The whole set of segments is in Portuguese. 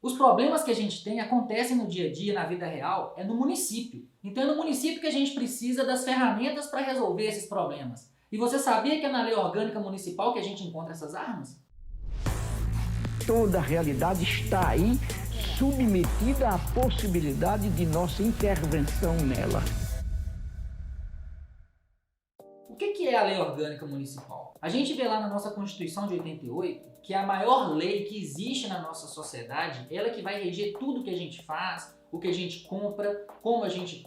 Os problemas que a gente tem acontecem no dia a dia, na vida real, é no município. Então é no município que a gente precisa das ferramentas para resolver esses problemas. E você sabia que é na lei orgânica municipal que a gente encontra essas armas? Toda a realidade está aí, submetida à possibilidade de nossa intervenção nela. O que é a lei orgânica municipal? A gente vê lá na nossa Constituição de 88 que a maior lei que existe na nossa sociedade, ela que vai reger tudo que a gente faz, o que a gente compra, como a gente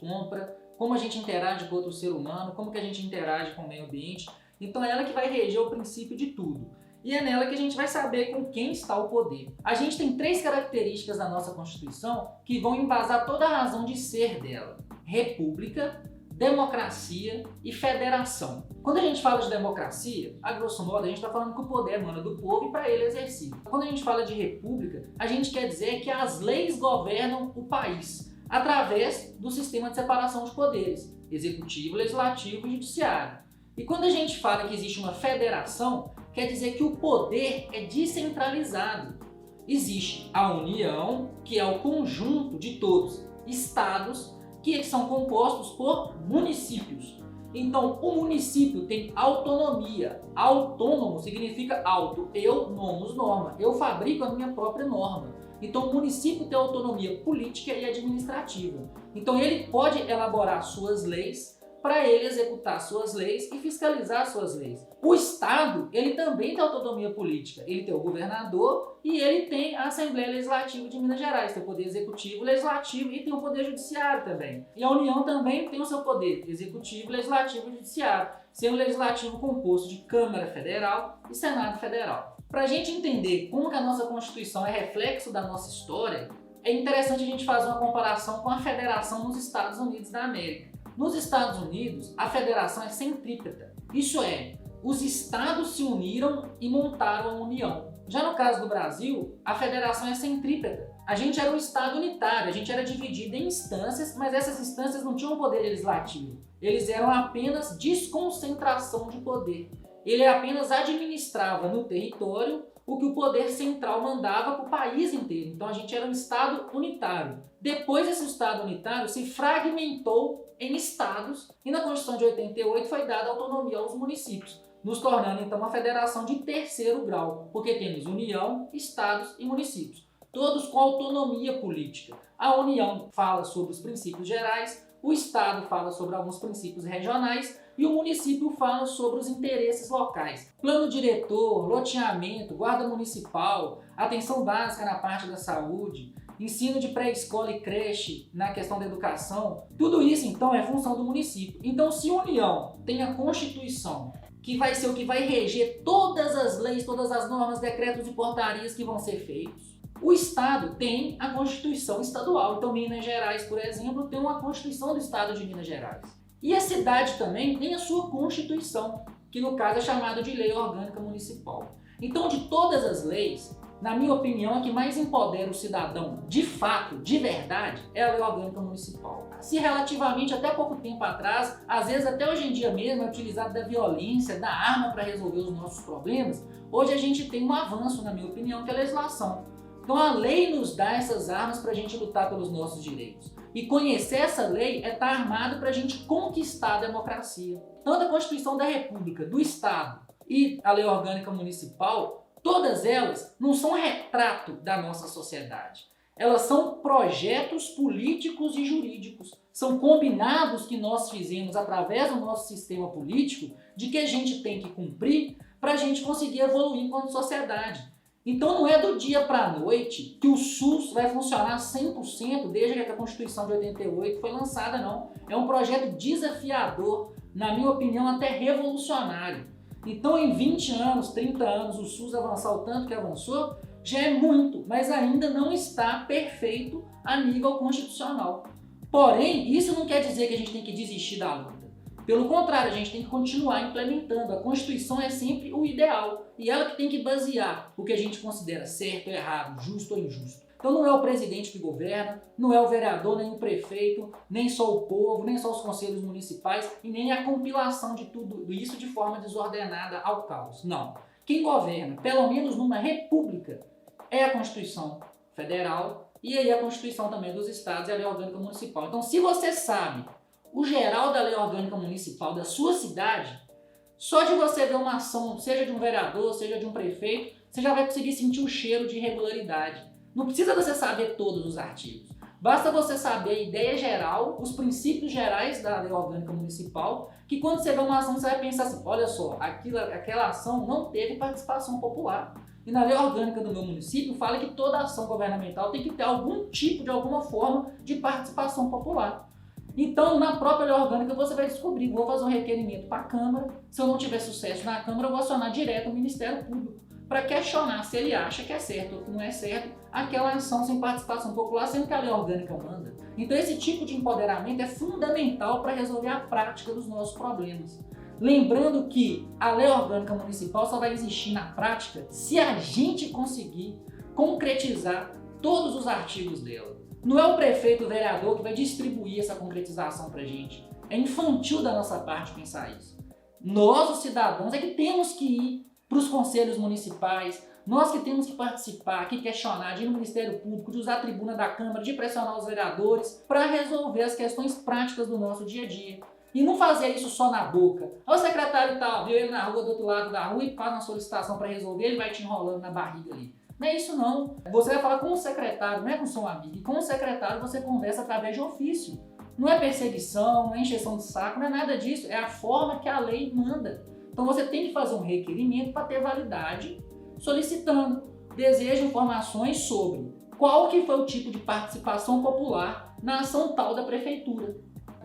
interage com outro ser humano, como que a gente interage com o meio ambiente. Então é ela que vai reger o princípio de tudo. E é nela que a gente vai saber com quem está o poder. A gente tem 3 características na nossa Constituição que vão embasar toda a razão de ser dela: república, democracia e federação. Quando a gente fala de democracia, a grosso modo, a gente está falando que o poder emana do povo e para ele é exercido. Quando a gente fala de república, a gente quer dizer que as leis governam o país através do sistema de separação de poderes: executivo, legislativo e judiciário. E quando a gente fala que existe uma federação, quer dizer que o poder é descentralizado. Existe a União, que é o conjunto de todos estados que são compostos por municípios. Então, o município tem autonomia. Autônomo significa auto. Eu, nomos, norma. Eu fabrico a minha própria norma. Então, o município tem autonomia política e administrativa. Então, ele pode elaborar suas leis para ele executar suas leis e fiscalizar suas leis. O Estado, ele também tem autonomia política. Ele tem o governador e ele tem a Assembleia Legislativa de Minas Gerais. Tem o poder executivo, legislativo e tem o poder judiciário também. E a União também tem o seu poder executivo, legislativo e judiciário, sendo o legislativo composto de Câmara Federal e Senado Federal. Para a gente entender como que a nossa Constituição é reflexo da nossa história, é interessante a gente fazer uma comparação com a federação nos Estados Unidos da América. Nos Estados Unidos, a federação é centrípeta. Isso é, os estados se uniram e montaram a União. Já no caso do Brasil, a federação é centrípeta. A gente era um estado unitário, a gente era dividido em instâncias, mas essas instâncias não tinham poder legislativo. Eles eram apenas desconcentração de poder. Ele apenas administrava no território o que o poder central mandava para o país inteiro. Então a gente era um estado unitário. Depois esse estado unitário se fragmentou em estados e na Constituição de 88 foi dada autonomia aos municípios, nos tornando então uma federação de terceiro grau, porque temos União, estados e municípios, todos com autonomia política. A União fala sobre os princípios gerais, o estado fala sobre alguns princípios regionais e o município fala sobre os interesses locais. Plano diretor, loteamento, guarda municipal, atenção básica na parte da saúde, ensino de pré-escola e creche na questão da educação, tudo isso então é função do município. Então se a União tem a Constituição, que vai ser o que vai reger todas as leis, todas as normas, decretos e portarias que vão ser feitos, o Estado tem a Constituição estadual. Então Minas Gerais, por exemplo, tem uma Constituição do Estado de Minas Gerais. E a cidade também tem a sua Constituição, que no caso é chamada de Lei Orgânica Municipal. Então de todas as leis, na minha opinião, a que mais empodera o cidadão de fato, de verdade, é a Lei Orgânica Municipal. Se relativamente até pouco tempo atrás, às vezes até hoje em dia mesmo, é utilizado da violência, da arma para resolver os nossos problemas, hoje a gente tem um avanço, na minha opinião, que é a legislação. Então a lei nos dá essas armas para a gente lutar pelos nossos direitos. E conhecer essa lei é estar armado para a gente conquistar a democracia. Tanto a Constituição da República, do Estado e a Lei Orgânica Municipal, todas elas não são retrato da nossa sociedade. Elas são projetos políticos e jurídicos. São combinados que nós fizemos através do nosso sistema político de que a gente tem que cumprir para a gente conseguir evoluir enquanto sociedade. Então não é do dia para a noite que o SUS vai funcionar 100% desde que a Constituição de 88 foi lançada, não. É um projeto desafiador, na minha opinião até revolucionário. Então em 20 anos, 30 anos, o SUS avançar o tanto que avançou, já é muito, mas ainda não está perfeito a nível constitucional. Porém, isso não quer dizer que a gente tem que desistir da luta. Pelo contrário, a gente tem que continuar implementando. A Constituição é sempre o ideal e ela que tem que basear o que a gente considera certo ou errado, justo ou injusto. Então não é o presidente que governa, não é o vereador, nem o prefeito, nem só o povo, nem só os conselhos municipais e nem a compilação de tudo isso de forma desordenada ao caos. Não. Quem governa, pelo menos numa república, é a Constituição Federal e aí a Constituição também dos estados e a Lei Orgânica Municipal. Então, se você sabe o geral da Lei Orgânica Municipal da sua cidade, só de você ver uma ação, seja de um vereador, seja de um prefeito, você já vai conseguir sentir o cheiro de irregularidade. Não precisa você saber todos os artigos. Basta você saber a ideia geral, os princípios gerais da Lei Orgânica Municipal, que quando você vê uma ação, você vai pensar assim, olha só, aquela ação não teve participação popular. E na Lei Orgânica do meu município fala que toda ação governamental tem que ter algum tipo, de alguma forma, de participação popular. Então, na própria Lei Orgânica, você vai descobrir, vou fazer um requerimento para a Câmara, se eu não tiver sucesso na Câmara, eu vou acionar direto o Ministério Público, para questionar se ele acha que é certo ou que não é certo aquela ação sem participação popular, sendo que a Lei Orgânica manda. Então esse tipo de empoderamento é fundamental para resolver a prática dos nossos problemas. Lembrando que a Lei Orgânica Municipal só vai existir na prática se a gente conseguir concretizar todos os artigos dela. Não é o prefeito, o vereador que vai distribuir essa concretização para a gente. É infantil da nossa parte pensar isso. Nós, os cidadãos, é que temos que ir para os conselhos municipais, nós que temos que participar, que questionar, de ir no Ministério Público, de usar a tribuna da Câmara, de pressionar os vereadores para resolver as questões práticas do nosso dia a dia. E não fazer isso só na boca. O secretário tal, viu ele na rua, do outro lado da rua e faz uma solicitação para resolver, ele vai te enrolando na barriga ali. Não é isso não. Você vai falar com o secretário, não é com seu amigo. E com o secretário você conversa através de ofício. Não é perseguição, não é encheção de saco, não é nada disso. É a forma que a lei manda. Então você tem que fazer um requerimento para ter validade, solicitando, deseja informações sobre qual que foi o tipo de participação popular na ação tal da prefeitura,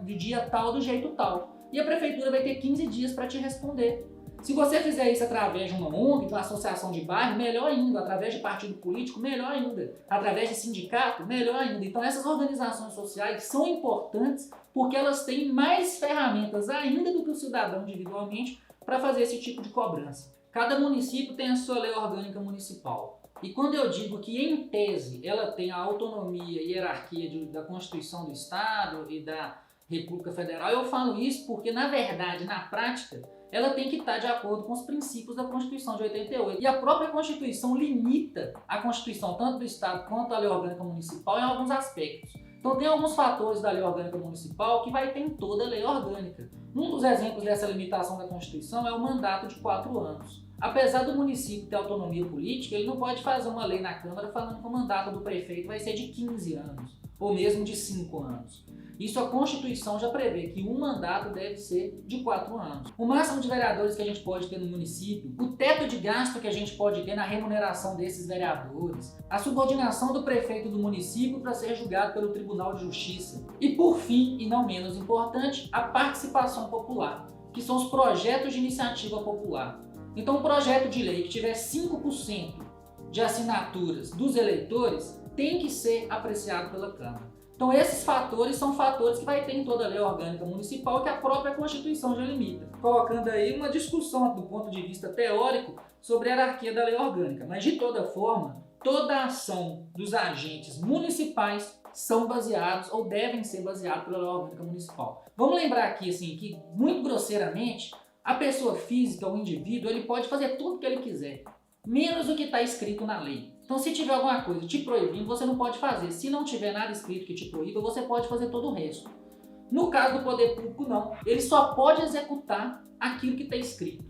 do dia tal, do jeito tal. E a prefeitura vai ter 15 dias para te responder. Se você fizer isso através de uma ONG, de uma associação de bairro, melhor ainda. Através de partido político, melhor ainda. Através de sindicato, melhor ainda. Então essas organizações sociais são importantes porque elas têm mais ferramentas ainda do que o cidadão individualmente para fazer esse tipo de cobrança. Cada município tem a sua lei orgânica municipal. E quando eu digo que, em tese, ela tem a autonomia e hierarquia da Constituição do Estado e da República Federal, eu falo isso porque, na verdade, na prática, ela tem que estar de acordo com os princípios da Constituição de 88. E a própria Constituição limita a Constituição, tanto do Estado quanto a lei orgânica municipal, em alguns aspectos. Então tem alguns fatores da lei orgânica municipal que vai ter em toda a lei orgânica. Um dos exemplos dessa limitação da Constituição é o mandato de 4 anos. Apesar do município ter autonomia política, ele não pode fazer uma lei na Câmara falando que o mandato do prefeito vai ser de 15 anos, ou mesmo de 5 anos. Isso a Constituição já prevê que um mandato deve ser de 4 anos. O máximo de vereadores que a gente pode ter no município, o teto de gasto que a gente pode ter na remuneração desses vereadores, a subordinação do prefeito do município para ser julgado pelo Tribunal de Justiça. E por fim, e não menos importante, a participação popular, que são os projetos de iniciativa popular. Então, um projeto de lei que tiver 5% de assinaturas dos eleitores tem que ser apreciado pela Câmara. Então esses fatores são fatores que vai ter em toda a lei orgânica municipal que a própria Constituição já limita, colocando aí uma discussão do ponto de vista teórico sobre a hierarquia da lei orgânica. Mas de toda forma, toda a ação dos agentes municipais são baseados ou devem ser baseados pela lei orgânica municipal. Vamos lembrar aqui assim, que muito grosseiramente, a pessoa física, o indivíduo, ele pode fazer tudo o que ele quiser, menos o que está escrito na lei. Então se tiver alguma coisa te proibindo, você não pode fazer. Se não tiver nada escrito que te proíba, você pode fazer todo o resto. No caso do poder público, não. Ele só pode executar aquilo que está escrito.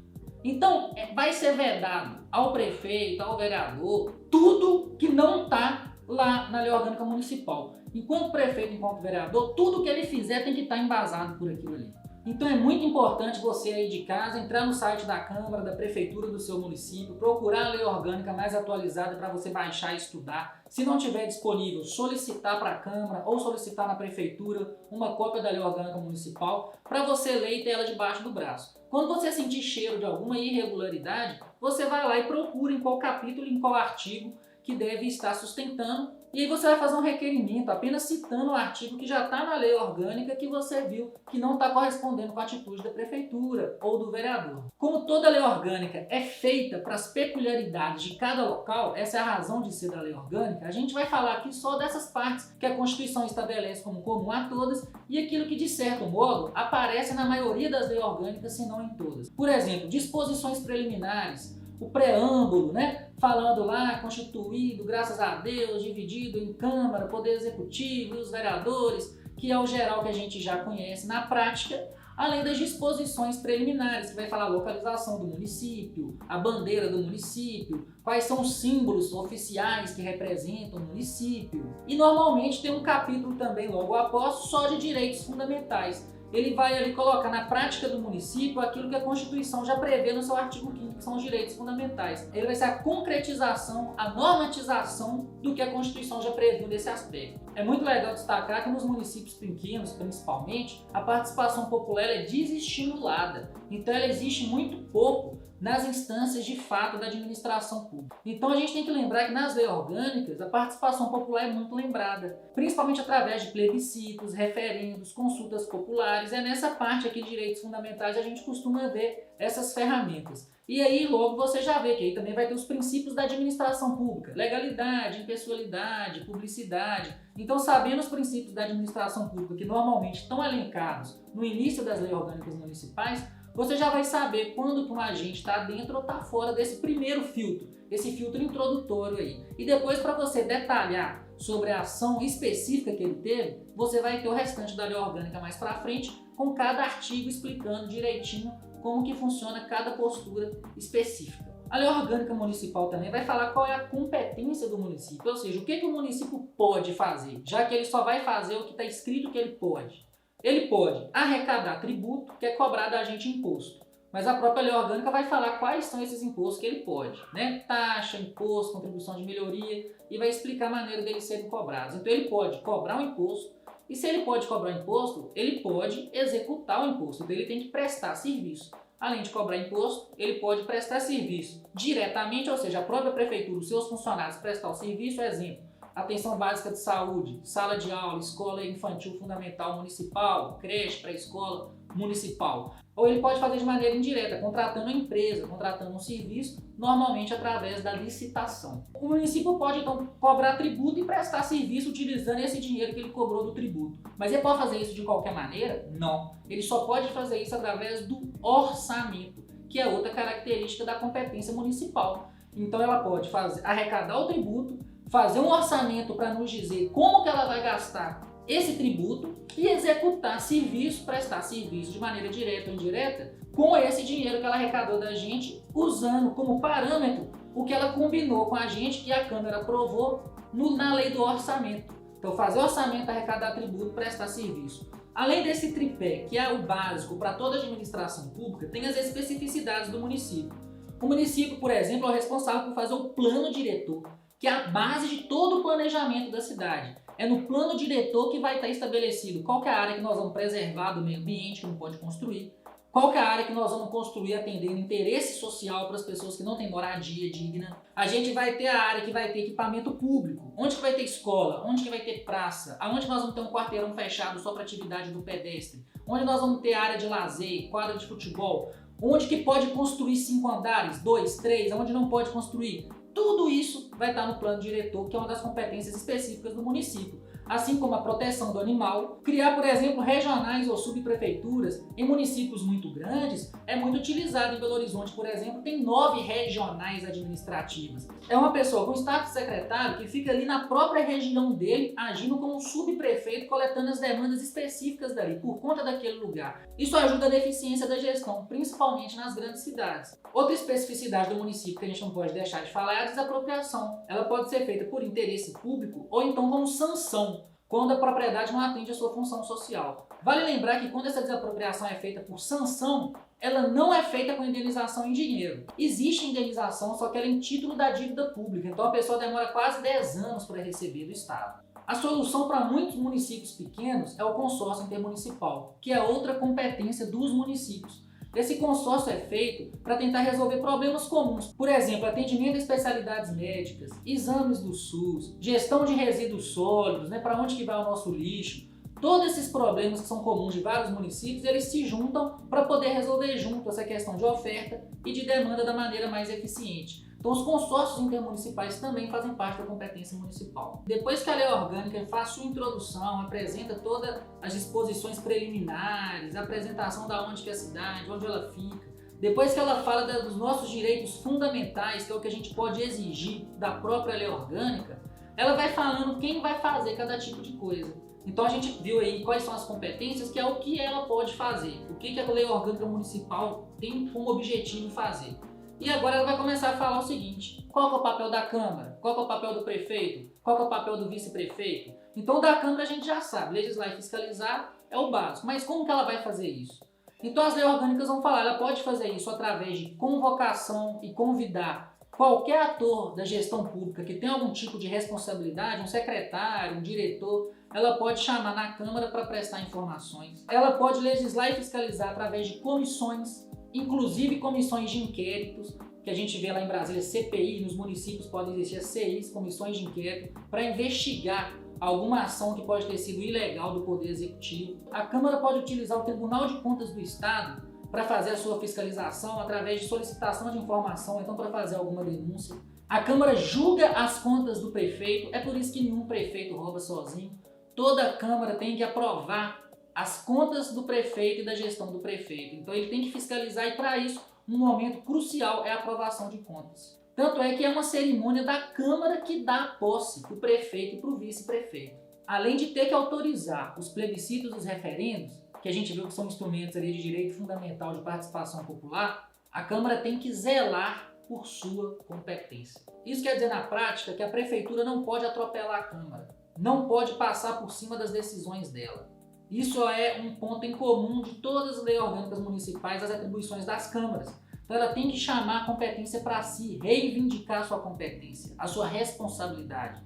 Então vai ser vedado ao prefeito, ao vereador, tudo que não está lá na lei orgânica municipal. Enquanto prefeito, enquanto vereador, tudo que ele fizer tem que estar embasado por aquilo ali. Então é muito importante você aí de casa entrar no site da Câmara, da Prefeitura do seu município, procurar a lei orgânica mais atualizada para você baixar e estudar. Se não tiver disponível, solicitar para a Câmara ou solicitar na Prefeitura uma cópia da lei orgânica municipal para você ler e ter ela debaixo do braço. Quando você sentir cheiro de alguma irregularidade, você vai lá e procura em qual capítulo, em qual artigo que deve estar sustentando. E aí você vai fazer um requerimento apenas citando o artigo que já está na lei orgânica que você viu que não está correspondendo com a atitude da prefeitura ou do vereador. Como toda lei orgânica é feita para as peculiaridades de cada local, essa é a razão de ser da lei orgânica, a gente vai falar aqui só dessas partes que a Constituição estabelece como comum a todas e aquilo que de certo modo aparece na maioria das leis orgânicas, se não em todas. Por exemplo, disposições preliminares, o preâmbulo, né? Falando lá, constituído, graças a Deus, dividido em Câmara, Poder Executivo e os vereadores, que é o geral que a gente já conhece na prática, além das disposições preliminares, que vai falar a localização do município, a bandeira do município, quais são os símbolos oficiais que representam o município. E normalmente tem um capítulo também logo após só de direitos fundamentais. Ele vai ali colocar na prática do município aquilo que a Constituição já prevê no seu artigo 5º, que são os direitos fundamentais. Ele vai ser a concretização, a normatização do que a Constituição já previu nesse aspecto. É muito legal destacar que nos municípios pequenos, principalmente, a participação popular é desestimulada. Então ela existe muito pouco nas instâncias de fato da administração pública. Então a gente tem que lembrar que nas leis orgânicas a participação popular é muito lembrada, principalmente através de plebiscitos, referendos, consultas populares. É nessa parte aqui de direitos fundamentais que a gente costuma ver essas ferramentas. E aí logo você já vê que aí também vai ter os princípios da administração pública, legalidade, impessoalidade, publicidade. Então, sabendo os princípios da administração pública que normalmente estão elencados no início das leis orgânicas municipais, você já vai saber quando que um agente está dentro ou está fora desse primeiro filtro, esse filtro introdutório aí. E depois, para você detalhar sobre a ação específica que ele teve, você vai ter o restante da lei orgânica mais para frente, com cada artigo explicando direitinho como que funciona cada postura específica. A lei orgânica municipal também vai falar qual é a competência do município, ou seja, o que o município pode fazer, já que ele só vai fazer o que está escrito que ele pode. Ele pode arrecadar tributo, que é cobrar da gente imposto. Mas a própria lei orgânica vai falar quais são esses impostos que ele pode, né? Taxa, imposto, contribuição de melhoria, e vai explicar a maneira deles serem cobrados. Então ele pode cobrar um imposto, e se ele pode cobrar imposto, ele pode executar o imposto. Então ele tem que prestar serviço. Além de cobrar imposto, ele pode prestar serviço diretamente, ou seja, a própria prefeitura, os seus funcionários prestar o serviço, exemplo, atenção básica de saúde, sala de aula, escola infantil fundamental municipal, creche, pré-escola municipal. Ou ele pode fazer de maneira indireta, contratando uma empresa, contratando um serviço, normalmente através da licitação. O município pode então cobrar tributo e prestar serviço utilizando esse dinheiro que ele cobrou do tributo. Mas ele pode fazer isso de qualquer maneira? Não. Ele só pode fazer isso através do orçamento, que é outra característica da competência municipal. Então ela pode arrecadar o tributo, fazer um orçamento para nos dizer como que ela vai gastar esse tributo e executar serviço, prestar serviço de maneira direta ou indireta com esse dinheiro que ela arrecadou da gente, usando como parâmetro o que ela combinou com a gente, que a Câmara aprovou na lei do orçamento. Então fazer orçamento, arrecadar tributo, prestar serviço. Além desse tripé, que é o básico para toda a administração pública, tem as especificidades do município. O município, por exemplo, é o responsável por fazer o plano diretor, que é a base de todo o planejamento da cidade. É no plano diretor que vai estar estabelecido qual que é a área que nós vamos preservar do meio ambiente, que não pode construir, qual que é a área que nós vamos construir atendendo interesse social para as pessoas que não têm moradia digna. A gente vai ter a área que vai ter equipamento público, onde que vai ter escola, onde que vai ter praça, aonde nós vamos ter um quarteirão fechado só para atividade do pedestre, onde nós vamos ter área de lazer, quadra de futebol, onde que pode construir 5 andares, 2, 3, onde não pode construir. Tudo isso vai estar no plano diretor, que é uma das competências específicas do município. Assim como a proteção do animal. Criar, por exemplo, regionais ou subprefeituras em municípios muito grandes é muito utilizado. Em Belo Horizonte, por exemplo, tem 9 regionais administrativas. É uma pessoa com status de secretário que fica ali na própria região dele, agindo como um subprefeito, coletando as demandas específicas dali, por conta daquele lugar. Isso ajuda na eficiência da gestão, principalmente nas grandes cidades. Outra especificidade do município que a gente não pode deixar de falar é a desapropriação. Ela pode ser feita por interesse público ou então como sanção, quando a propriedade não atende a sua função social. Vale lembrar que quando essa desapropriação é feita por sanção, ela não é feita com indenização em dinheiro. Existe indenização, só que ela é em título da dívida pública, então a pessoa demora quase 10 anos para receber do Estado. A solução para muitos municípios pequenos é o consórcio intermunicipal, que é outra competência dos municípios. Esse consórcio é feito para tentar resolver problemas comuns, por exemplo, atendimento a especialidades médicas, exames do SUS, gestão de resíduos sólidos, para onde que vai o nosso lixo. Todos esses problemas que são comuns de vários municípios, eles se juntam para poder resolver junto essa questão de oferta e de demanda da maneira mais eficiente. Então os consórcios intermunicipais também fazem parte da competência municipal. Depois que a lei orgânica faz sua introdução, apresenta todas as disposições preliminares, a apresentação da onde que é a cidade, onde ela fica, depois que ela fala dos nossos direitos fundamentais, que é o que a gente pode exigir da própria lei orgânica, ela vai falando quem vai fazer cada tipo de coisa. Então a gente viu aí quais são as competências, que é o que ela pode fazer, o que a lei orgânica municipal tem como objetivo fazer. E agora ela vai começar a falar o seguinte: qual que é o papel da Câmara? Qual que é o papel do prefeito? Qual que é o papel do vice-prefeito? Então da Câmara a gente já sabe, legislar e fiscalizar é o básico, mas como que ela vai fazer isso? Então as leis orgânicas vão falar, ela pode fazer isso através de convocação e convidar qualquer ator da gestão pública que tem algum tipo de responsabilidade, um secretário, um diretor, ela pode chamar na Câmara para prestar informações. Ela pode legislar e fiscalizar através de comissões, inclusive comissões de inquéritos, que a gente vê lá em Brasília, CPI, nos municípios podem existir as CIs, comissões de inquérito, para investigar alguma ação que pode ter sido ilegal do Poder Executivo. A Câmara pode utilizar o Tribunal de Contas do Estado para fazer a sua fiscalização através de solicitação de informação, então para fazer alguma denúncia. A Câmara julga as contas do prefeito, é por isso que nenhum prefeito rouba sozinho. Toda a Câmara tem que aprovar as contas do prefeito e da gestão do prefeito. Então ele tem que fiscalizar e para isso um momento crucial é a aprovação de contas. Tanto é que é uma cerimônia da Câmara que dá a posse para o prefeito e para o vice-prefeito. Além de ter que autorizar os plebiscitos dos referendos, que a gente viu que são instrumentos ali de direito fundamental de participação popular, a Câmara tem que zelar por sua competência. Isso quer dizer na prática que a prefeitura não pode atropelar a Câmara, não pode passar por cima das decisões dela. Isso é um ponto em comum de todas as leis orgânicas municipais, as atribuições das câmaras. Então ela tem que chamar a competência para si, reivindicar a sua competência, a sua responsabilidade.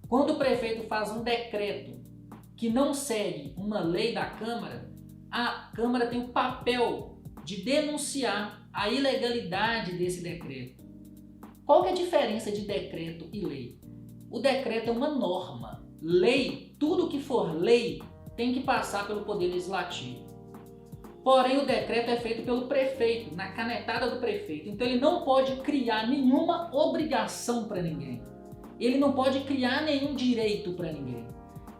Quando o prefeito faz um decreto que não segue uma lei da Câmara, a Câmara tem o papel de denunciar a ilegalidade desse decreto. Qual que é a diferença de decreto e lei? O decreto é uma norma. Lei, tudo que for lei, tem que passar pelo Poder Legislativo. Porém, o decreto é feito pelo prefeito, na canetada do prefeito. Então ele não pode criar nenhuma obrigação para ninguém. Ele não pode criar nenhum direito para ninguém.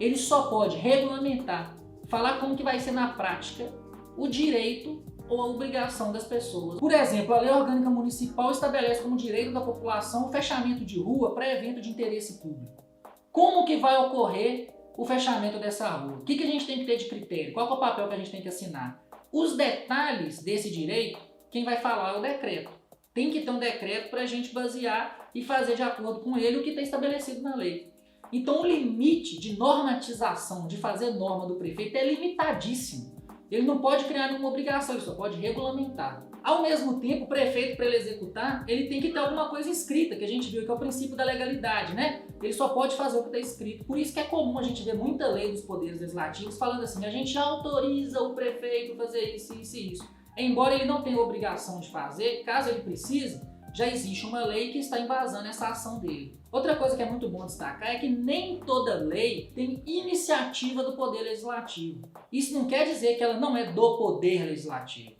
Ele só pode regulamentar, falar como que vai ser na prática o direito ou a obrigação das pessoas. Por exemplo, a Lei Orgânica Municipal estabelece como direito da população o fechamento de rua para evento de interesse público. Como que vai ocorrer o fechamento dessa rua? O que a gente tem que ter de critério? Qual é o papel que a gente tem que assinar? Os detalhes desse direito, quem vai falar é o decreto. Tem que ter um decreto para a gente basear e fazer de acordo com ele o que está estabelecido na lei. Então o limite de normatização, de fazer norma do prefeito é limitadíssimo. Ele não pode criar nenhuma obrigação, ele só pode regulamentar. Ao mesmo tempo, o prefeito, para ele executar, ele tem que ter alguma coisa escrita, que a gente viu que é o princípio da legalidade, né? Ele só pode fazer o que está escrito. Por isso que é comum a gente ver muita lei dos poderes legislativos falando assim, a gente autoriza o prefeito a fazer isso, isso e isso. Embora ele não tenha obrigação de fazer, caso ele precise, já existe uma lei que está embasando essa ação dele. Outra coisa que é muito bom destacar é que nem toda lei tem iniciativa do Poder Legislativo. Isso não quer dizer que ela não é do Poder Legislativo.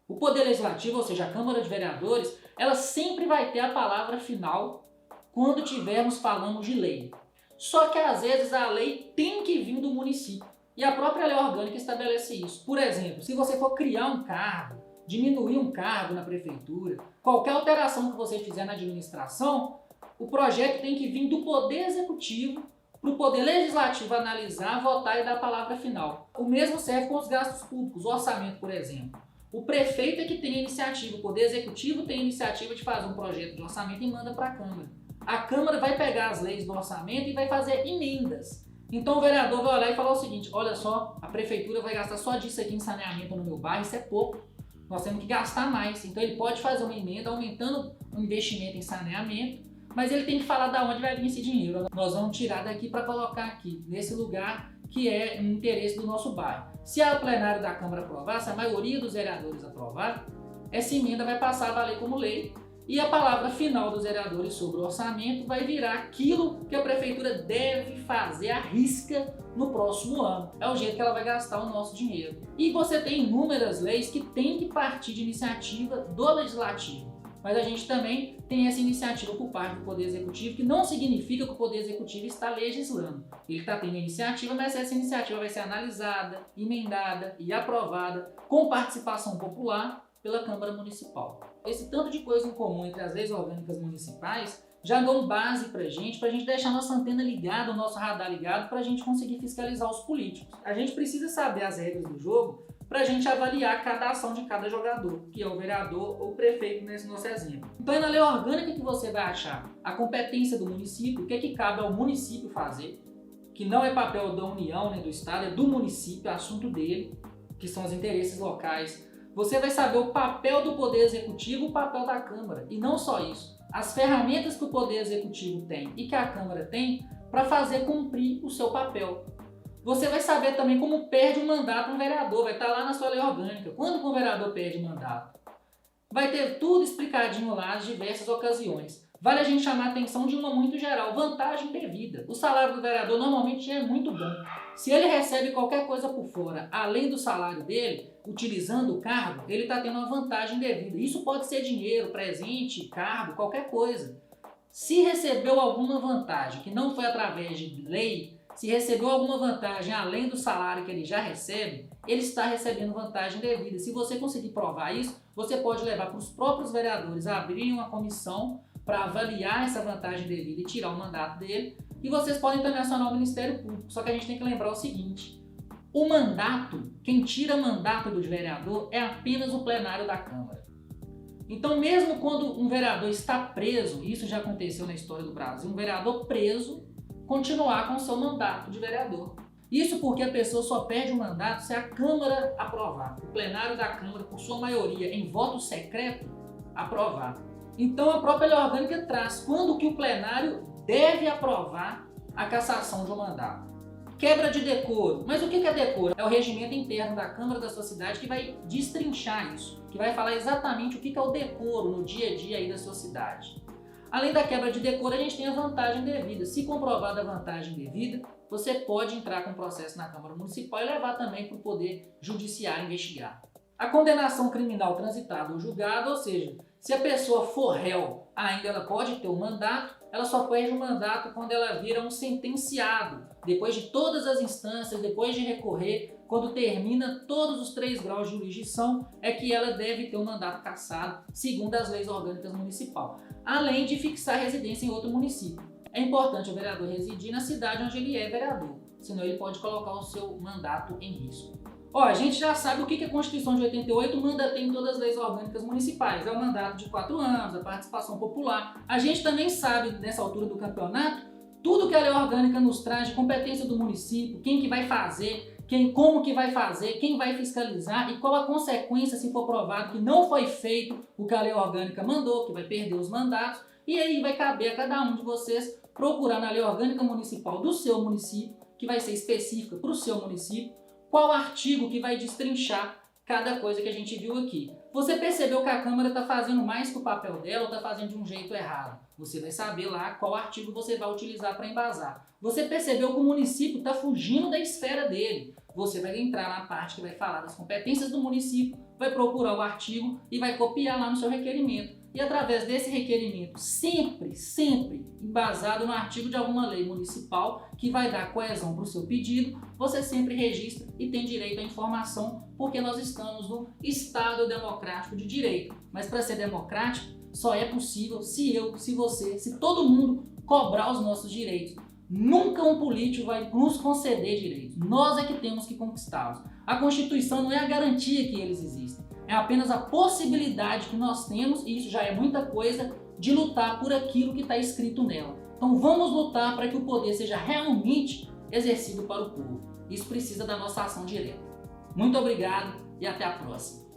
O Poder Legislativo, ou seja, a Câmara de Vereadores, ela sempre vai ter a palavra final quando tivermos falando de lei. Só que às vezes a lei tem que vir do município. E a própria lei orgânica estabelece isso. Por exemplo, se você for criar um cargo, diminuir um cargo na prefeitura, qualquer alteração que você fizer na administração, o projeto tem que vir do Poder Executivo para o Poder Legislativo analisar, votar e dar a palavra final. O mesmo serve com os gastos públicos, o orçamento, por exemplo. O prefeito é que tem a iniciativa, o Poder Executivo tem a iniciativa de fazer um projeto de orçamento e manda para a Câmara. A Câmara vai pegar as leis do orçamento e vai fazer emendas. Então o vereador vai olhar e falar o seguinte, olha só, a prefeitura vai gastar só disso aqui em saneamento no meu bairro, isso é pouco. Nós temos que gastar mais. Então ele pode fazer uma emenda aumentando o investimento em saneamento, mas ele tem que falar de onde vai vir esse dinheiro. Nós vamos tirar daqui para colocar aqui, nesse lugar que é um interesse do nosso bairro. Se a plenário da Câmara aprovar, se a maioria dos vereadores aprovar, essa emenda vai passar a valer como lei e a palavra final dos vereadores sobre o orçamento vai virar aquilo que a prefeitura deve fazer à risca no próximo ano. É o jeito que ela vai gastar o nosso dinheiro. E você tem inúmeras leis que têm que partir de iniciativa do Legislativo. Mas a gente também tem essa iniciativa por parte do Poder Executivo, que não significa que o Poder Executivo está legislando. Ele está tendo iniciativa, mas essa iniciativa vai ser analisada, emendada e aprovada com participação popular pela Câmara Municipal. Esse tanto de coisa em comum entre as leis orgânicas municipais já dão base pra gente deixar nossa antena ligada, o nosso radar ligado, pra gente conseguir fiscalizar os políticos. A gente precisa saber as regras do jogo pra gente avaliar cada ação de cada jogador, que é o vereador ou o prefeito nesse nosso exemplo. Então é na lei orgânica que você vai achar a competência do município, o que é que cabe ao município fazer, que não é papel da União nem do Estado, é do município, é assunto dele, que são os interesses locais. Você vai saber o papel do Poder Executivo e o papel da Câmara. E não só isso, as ferramentas que o Poder Executivo tem e que a Câmara tem para fazer cumprir o seu papel. Você vai saber também como perde um mandato um vereador, vai estar lá na sua lei orgânica. Quando um vereador perde mandato? Vai ter tudo explicadinho lá, as diversas ocasiões. Vale a gente chamar a atenção de uma muito geral, vantagem devida. O salário do vereador normalmente é muito bom. Se ele recebe qualquer coisa por fora, além do salário dele, utilizando o cargo, ele está tendo uma vantagem devida. Isso pode ser dinheiro, presente, cargo, qualquer coisa. Se recebeu alguma vantagem que não foi através de lei, se recebeu alguma vantagem além do salário que ele já recebe, ele está recebendo vantagem devida. Se você conseguir provar isso, você pode levar para os próprios vereadores a abrirem uma comissão para avaliar essa vantagem devida e tirar o mandato dele. E vocês podem também acionar o Ministério Público. Só que a gente tem que lembrar o seguinte: o mandato, quem tira mandato do vereador é apenas o plenário da Câmara. Então, mesmo quando um vereador está preso, isso já aconteceu na história do Brasil, um vereador preso continuar com o seu mandato de vereador. Isso porque a pessoa só perde o mandato se a Câmara aprovar. O plenário da Câmara, por sua maioria, em voto secreto, aprovar. Então a própria lei orgânica traz quando que o plenário deve aprovar a cassação de um mandato. Quebra de decoro. Mas o que é decoro? É o regimento interno da Câmara da sua cidade que vai destrinchar isso, que vai falar exatamente o que é o decoro no dia a dia aí da sua cidade. Além da quebra de decoro, a gente tem a vantagem devida. Se comprovada a vantagem devida, você pode entrar com processo na Câmara Municipal e levar também para o Poder Judiciário investigar. A condenação criminal transitada ou julgada, ou seja, se a pessoa for réu, ainda ela pode ter um mandato, ela só perde o mandato quando ela vira um sentenciado. Depois de todas as instâncias, depois de recorrer, quando termina todos os 3 graus de jurisdição, é que ela deve ter um mandato cassado, segundo as leis orgânicas municipais, além de fixar residência em outro município. É importante o vereador residir na cidade onde ele é vereador, senão ele pode colocar o seu mandato em risco. Ó, a gente já sabe o que a Constituição de 88 manda ter em todas as leis orgânicas municipais. É o mandato de 4 anos, a participação popular. A gente também sabe, nessa altura do campeonato, tudo que a lei orgânica nos traz de competência do município, quem que vai fazer, como que vai fazer, quem vai fiscalizar e qual a consequência se for provado que não foi feito o que a lei orgânica mandou, que vai perder os mandatos. E aí vai caber a cada um de vocês procurar na lei orgânica municipal do seu município, que vai ser específica para o seu município, qual artigo que vai destrinchar cada coisa que a gente viu aqui. Você percebeu que a Câmara está fazendo mais que o papel dela ou está fazendo de um jeito errado? Você vai saber lá qual artigo você vai utilizar para embasar. Você percebeu que o município está fugindo da esfera dele? Você vai entrar na parte que vai falar das competências do município, vai procurar o artigo e vai copiar lá no seu requerimento. E através desse requerimento, sempre embasado no artigo de alguma lei municipal que vai dar coesão para o seu pedido, você sempre registra e tem direito à informação, porque nós estamos no Estado democrático de direito. Mas para ser democrático, só é possível se eu, se você, se todo mundo cobrar os nossos direitos. Nunca um político vai nos conceder direitos. Nós é que temos que conquistá-los. A Constituição não é a garantia que eles existem. É apenas a possibilidade que nós temos, e isso já é muita coisa, de lutar por aquilo que está escrito nela. Então vamos lutar para que o poder seja realmente exercido para o povo. Isso precisa da nossa ação direta. Muito obrigado e até a próxima.